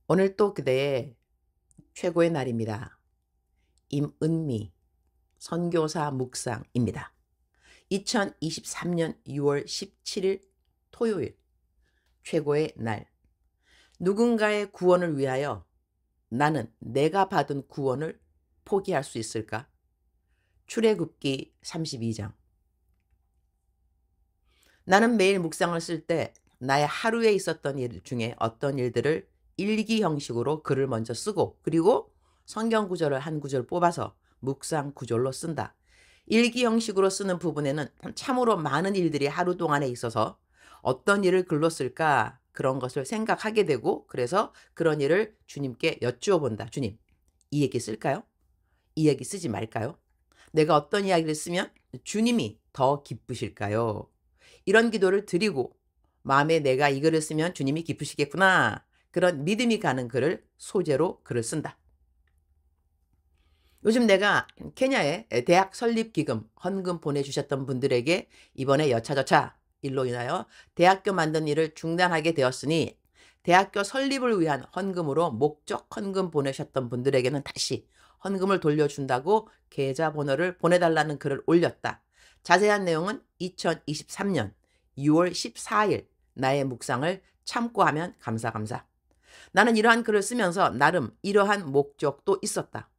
오늘 또 그대의 최고의 날입니다. 임은미 선교사 묵상입니다. 2023년 6월 17일 토요일 최고의 날. 누군가의 구원을 위하여 나는 내가 받은 구원을 포기할 수 있을까? 출애굽기 32장. 나는 매일 묵상을 쓸 때 나의 하루에 있었던 일 중에 어떤 일들을 일기 형식으로 글을 먼저 쓰고, 그리고 성경 구절을 한 구절 뽑아서 묵상 구절로 쓴다. 일기 형식으로 쓰는 부분에는 참으로 많은 일들이 하루 동안에 있어서 어떤 일을 글로 쓸까, 그런 것을 생각하게 되고, 그래서 그런 일을 주님께 여쭈어 본다. 주님, 이 얘기 쓸까요? 이 얘기 쓰지 말까요? 내가 어떤 이야기를 쓰면 주님이 더 기쁘실까요? 이런 기도를 드리고, 마음에 내가 이 글을 쓰면 주님이 기쁘시겠구나, 그런 믿음이 가는 글을 소재로 글을 쓴다. 요즘 내가 케냐에 대학 설립 기금 헌금 보내주셨던 분들에게 이번에 여차저차 일로 인하여 대학교 만든 일을 중단하게 되었으니, 대학교 설립을 위한 헌금으로 목적 헌금 보내셨던 분들에게는 다시 헌금을 돌려준다고 계좌번호를 보내달라는 글을 올렸다. 자세한 내용은 2023년 6월 14일 나의 묵상을 참고하면 감사. 나는 이러한 글을 쓰면서 나름 이러한 목적도 있었다.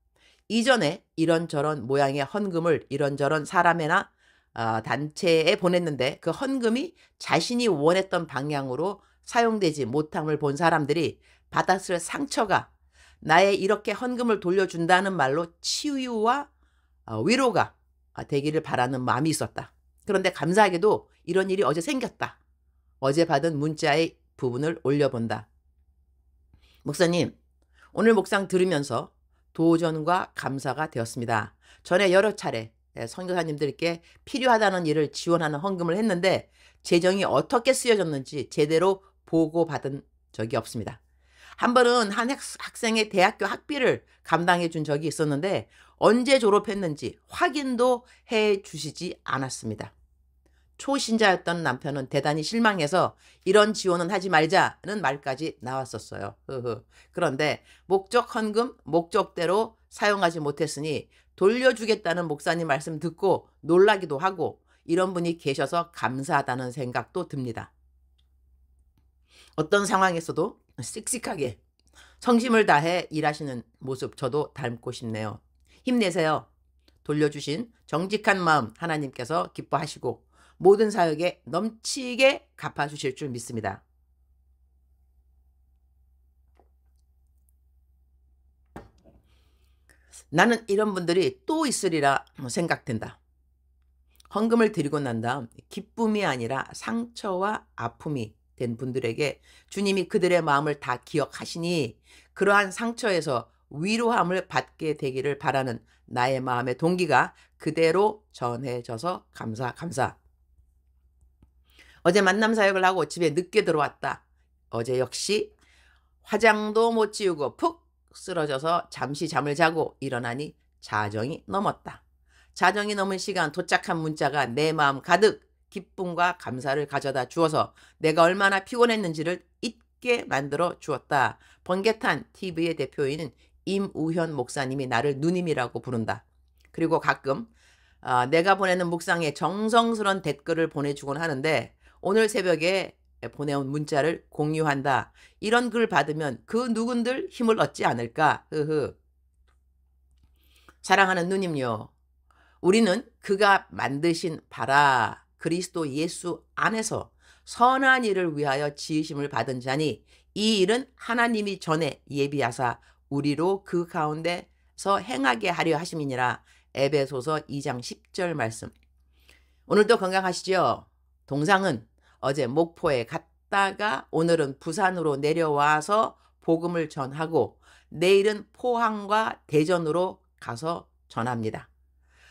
이전에 이런저런 모양의 헌금을 이런저런 사람이나 단체에 보냈는데, 그 헌금이 자신이 원했던 방향으로 사용되지 못함을 본 사람들이 받았을 상처가 나의 이렇게 헌금을 돌려준다는 말로 치유와 위로가 되기를 바라는 마음이 있었다. 그런데 감사하게도 이런 일이 어제 생겼다. 어제 받은 문자의 부분을 올려본다. 목사님, 오늘 묵상 들으면서 도전과 감사가 되었습니다. 전에 여러 차례 선교사님들께 필요하다는 일을 지원하는 헌금을 했는데 재정이 어떻게 쓰여졌는지 제대로 보고받은 적이 없습니다. 한 번은 한 학생의 대학교 학비를 감당해 준 적이 있었는데 언제 졸업했는지 확인도 해 주시지 않았습니다. 초신자였던 남편은 대단히 실망해서 이런 지원은 하지 말자는 말까지 나왔었어요. 그런데 목적 헌금 목적대로 사용하지 못했으니 돌려주겠다는 목사님 말씀 듣고 놀라기도 하고, 이런 분이 계셔서 감사하다는 생각도 듭니다. 어떤 상황에서도 씩씩하게 성심을 다해 일하시는 모습 저도 닮고 싶네요. 힘내세요. 돌려주신 정직한 마음 하나님께서 기뻐하시고 모든 사역에 넘치게 갚아주실 줄 믿습니다. 나는 이런 분들이 또 있으리라 생각된다. 헌금을 드리고 난 다음 기쁨이 아니라 상처와 아픔이 된 분들에게 주님이 그들의 마음을 다 기억하시니 그러한 상처에서 위로함을 받게 되기를 바라는 나의 마음의 동기가 그대로 전해져서 감사. 어제 만남 사역을 하고 집에 늦게 들어왔다. 어제 역시 화장도 못 지우고 푹 쓰러져서 잠시 잠을 자고 일어나니 자정이 넘었다. 자정이 넘은 시간 도착한 문자가 내 마음 가득 기쁨과 감사를 가져다 주어서 내가 얼마나 피곤했는지를 잊게 만들어 주었다. 번개탄 TV의 대표인 임우현 목사님이 나를 누님이라고 부른다. 그리고 가끔 내가 보내는 묵상에 정성스러운 댓글을 보내주곤 하는데, 오늘 새벽에 보내온 문자를 공유한다. 이런 글 받으면 그 누군들 힘을 얻지 않을까? 사랑하는 누님요, 우리는 그가 만드신 바라 그리스도 예수 안에서 선한 일을 위하여 지으심을 받은 자니 이 일은 하나님이 전에 예비하사 우리로 그 가운데서 행하게 하려 하심이니라. 에베소서 2장 10절 말씀. 오늘도 건강하시죠? 동상은 어제 목포에 갔다가 오늘은 부산으로 내려와서 복음을 전하고 내일은 포항과 대전으로 가서 전합니다.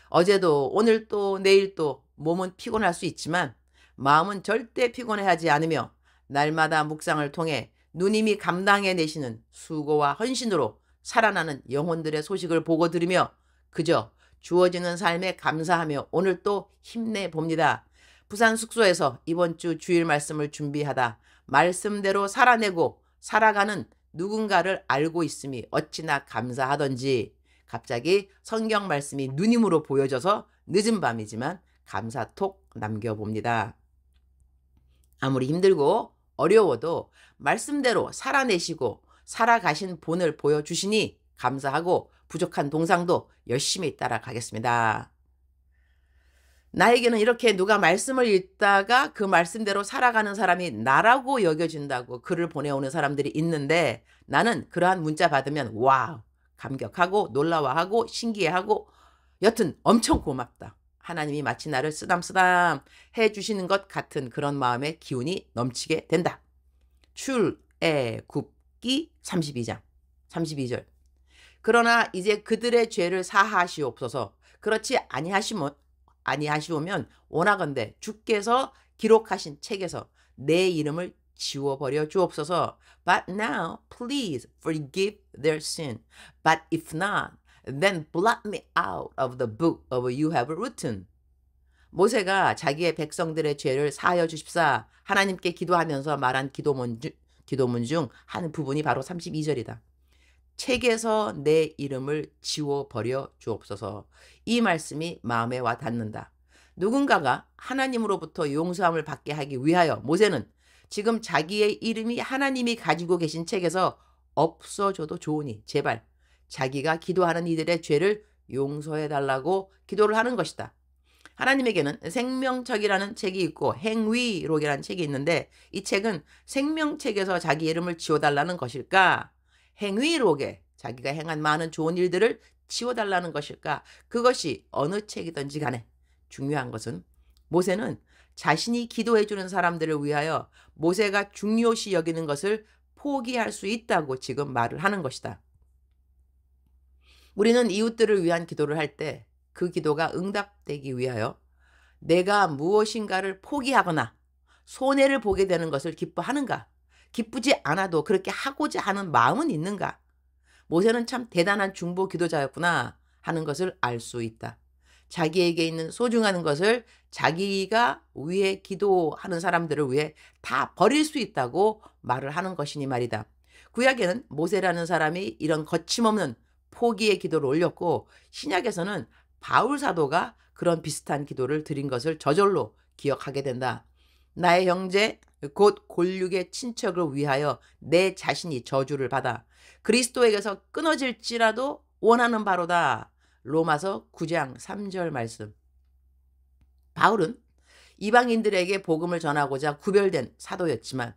어제도 오늘도 내일도 몸은 피곤할 수 있지만 마음은 절대 피곤해하지 않으며 날마다 묵상을 통해 누님이 감당해내시는 수고와 헌신으로 살아나는 영혼들의 소식을 보고 들으며 그저 주어지는 삶에 감사하며 오늘 또 힘내봅니다. 부산 숙소에서 이번 주 주일 말씀을 준비하다 말씀대로 살아내고 살아가는 누군가를 알고 있음이 어찌나 감사하던지 갑자기 성경 말씀이 누님으로 보여져서 늦은 밤이지만 감사톡 남겨봅니다. 아무리 힘들고 어려워도 말씀대로 살아내시고 살아가신 본을 보여주시니 감사하고 부족한 동상도 열심히 따라가겠습니다. 나에게는 이렇게 누가 말씀을 읽다가 그 말씀대로 살아가는 사람이 나라고 여겨진다고 글을 보내오는 사람들이 있는데 나는 그러한 문자 받으면 와우, 감격하고 놀라워하고 신기해하고 여튼 엄청 고맙다. 하나님이 마치 나를 쓰담쓰담 해주시는 것 같은 그런 마음의 기운이 넘치게 된다. 출애굽기 32장 32절. 그러나 이제 그들의 죄를 사하시옵소서. 그렇지 아니하시오면 원하건대 주께서 기록하신 책에서 내 이름을 지워버려 주옵소서. But now please forgive their sin. But if not, then blot me out of the book of you have written. 모세가 자기의 백성들의 죄를 사하여 주십사 하나님께 기도하면서 말한 기도문 중 한 부분이 바로 32절이다. 책에서 내 이름을 지워버려 주옵소서. 이 말씀이 마음에 와 닿는다. 누군가가 하나님으로부터 용서함을 받게 하기 위하여 모세는 지금 자기의 이름이 하나님이 가지고 계신 책에서 없어져도 좋으니 제발 자기가 기도하는 이들의 죄를 용서해달라고 기도를 하는 것이다. 하나님에게는 생명책이라는 책이 있고 행위록이라는 책이 있는데 이 책은 생명책에서 자기 이름을 지워달라는 것일까? 행위록에 자기가 행한 많은 좋은 일들을 지워달라는 것일까? 그것이 어느 책이든지 간에 중요한 것은 모세는 자신이 기도해주는 사람들을 위하여 모세가 중요시 여기는 것을 포기할 수 있다고 지금 말을 하는 것이다. 우리는 이웃들을 위한 기도를 할 때 그 기도가 응답되기 위하여 내가 무엇인가를 포기하거나 손해를 보게 되는 것을 기뻐하는가? 기쁘지 않아도 그렇게 하고자 하는 마음은 있는가? 모세는 참 대단한 중보 기도자였구나 하는 것을 알 수 있다. 자기에게 있는 소중한 것을 자기가 위해 기도하는 사람들을 위해 다 버릴 수 있다고 말을 하는 것이니 말이다. 구약에는 모세라는 사람이 이런 거침없는 포기의 기도를 올렸고 신약에서는 바울 사도가 그런 비슷한 기도를 드린 것을 저절로 기억하게 된다. 나의 형제 곧 골육의 친척을 위하여 내 자신이 저주를 받아 그리스도에게서 끊어질지라도 원하는 바로다. 로마서 9장 3절 말씀. 바울은 이방인들에게 복음을 전하고자 구별된 사도였지만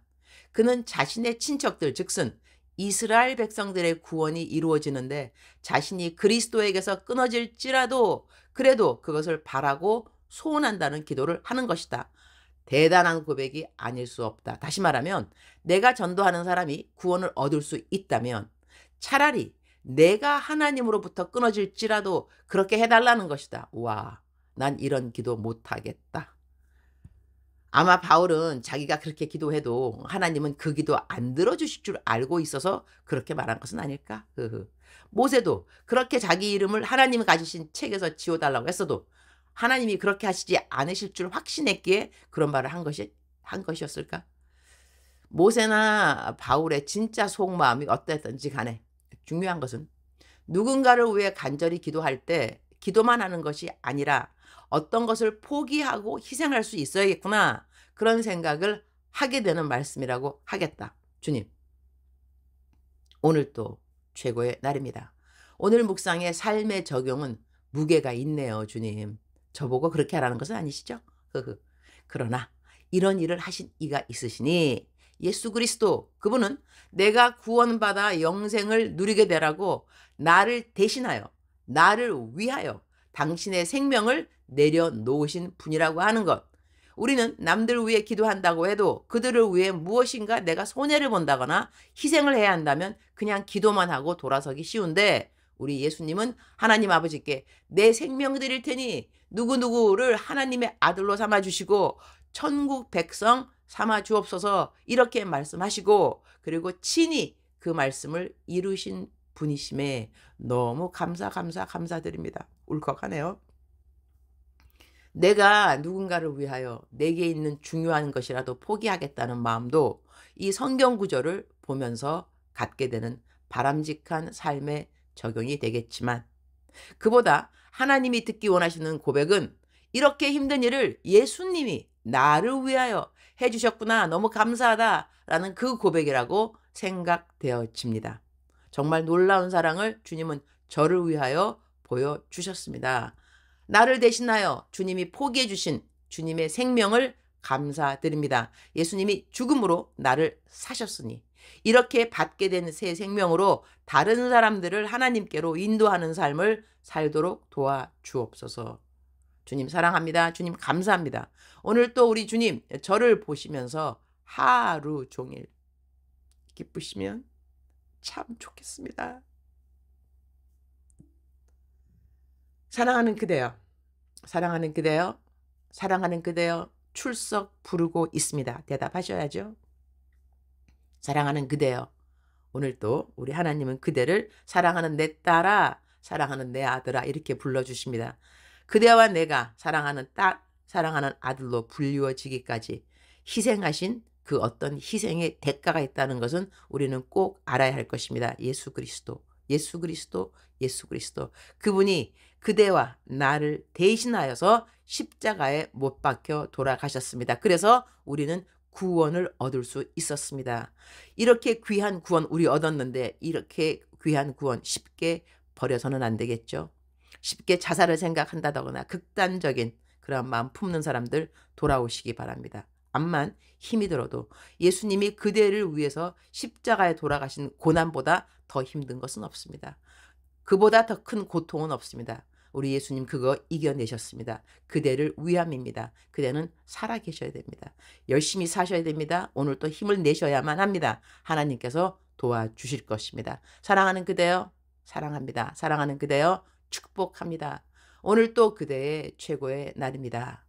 그는 자신의 친척들 즉슨 이스라엘 백성들의 구원이 이루어지는데 자신이 그리스도에게서 끊어질지라도 그래도 그것을 바라고 소원한다는 기도를 하는 것이다. 대단한 고백이 아닐 수 없다. 다시 말하면 내가 전도하는 사람이 구원을 얻을 수 있다면 차라리 내가 하나님으로부터 끊어질지라도 그렇게 해달라는 것이다. 와, 난 이런 기도 못하겠다. 아마 바울은 자기가 그렇게 기도해도 하나님은 그 기도 안 들어주실 줄 알고 있어서 그렇게 말한 것은 아닐까? 모세도 그렇게 자기 이름을 하나님이 가지신 책에서 지워달라고 했어도 하나님이 그렇게 하시지 않으실 줄 확신했기에 그런 말을 한 것이었을까? 모세나 바울의 진짜 속마음이 어땠든지 간에 중요한 것은 누군가를 위해 간절히 기도할 때 기도만 하는 것이 아니라 어떤 것을 포기하고 희생할 수 있어야겠구나. 그런 생각을 하게 되는 말씀이라고 하겠다. 주님, 오늘 또 최고의 날입니다. 오늘 묵상의 삶의 적용은 무게가 있네요. 주님, 저보고 그렇게 하라는 것은 아니시죠? 그러나 이런 일을 하신 이가 있으시니 예수 그리스도 그분은 내가 구원받아 영생을 누리게 되라고 나를 대신하여 나를 위하여 당신의 생명을 내려놓으신 분이라고 하는 것. 우리는 남들 위해 기도한다고 해도 그들을 위해 무엇인가 내가 손해를 본다거나 희생을 해야 한다면 그냥 기도만 하고 돌아서기 쉬운데 우리 예수님은 하나님 아버지께 내 생명 드릴 테니 누구누구를 하나님의 아들로 삼아주시고 천국 백성 삼아주옵소서 이렇게 말씀하시고 그리고 친히 그 말씀을 이루신 분이심에 너무 감사드립니다. 울컥하네요. 내가 누군가를 위하여 내게 있는 중요한 것이라도 포기하겠다는 마음도 이 성경 구절을 보면서 갖게 되는 바람직한 삶에 적용이 되겠지만, 그보다 하나님이 듣기 원하시는 고백은 이렇게 힘든 일을 예수님이 나를 위하여 해주셨구나, 너무 감사하다라는 그 고백이라고 생각되어집니다. 정말 놀라운 사랑을 주님은 저를 위하여 보여주셨습니다. 나를 대신하여 주님이 포기해 주신 주님의 생명을 감사드립니다. 예수님이 죽음으로 나를 사셨으니 이렇게 받게 된 새 생명으로 다른 사람들을 하나님께로 인도하는 삶을 살도록 도와주옵소서. 주님 사랑합니다. 주님 감사합니다. 오늘 또 우리 주님 저를 보시면서 하루 종일 기쁘시면 참 좋겠습니다. 사랑하는 그대여, 사랑하는 그대여, 사랑하는 그대여, 출석 부르고 있습니다. 대답하셔야죠. 사랑하는 그대여, 오늘도 우리 하나님은 그대를 사랑하는 내 딸아, 사랑하는 내 아들아 이렇게 불러주십니다. 그대와 내가 사랑하는 딸, 사랑하는 아들로 불리워지기까지 희생하신 그 어떤 희생의 대가가 있다는 것은 우리는 꼭 알아야 할 것입니다. 예수 그리스도, 예수 그리스도, 예수 그리스도. 그분이 그대와 나를 대신하여서 십자가에 못 박혀 돌아가셨습니다. 그래서 우리는 구원을 얻을 수 있었습니다. 이렇게 귀한 구원 우리 얻었는데 이렇게 귀한 구원 쉽게 버려서는 안 되겠죠. 쉽게 자살을 생각한다거나 극단적인 그런 마음 품는 사람들 돌아오시기 바랍니다. 암만 힘이 들어도 예수님이 그대를 위해서 십자가에 돌아가신 고난보다 더 힘든 것은 없습니다. 그보다 더 큰 고통은 없습니다. 우리 예수님 그거 이겨내셨습니다. 그대를 위함입니다. 그대는 살아계셔야 됩니다. 열심히 사셔야 됩니다. 오늘 또 힘을 내셔야만 합니다. 하나님께서 도와주실 것입니다. 사랑하는 그대여, 사랑합니다. 사랑하는 그대여, 축복합니다. 오늘 또 그대의 최고의 날입니다.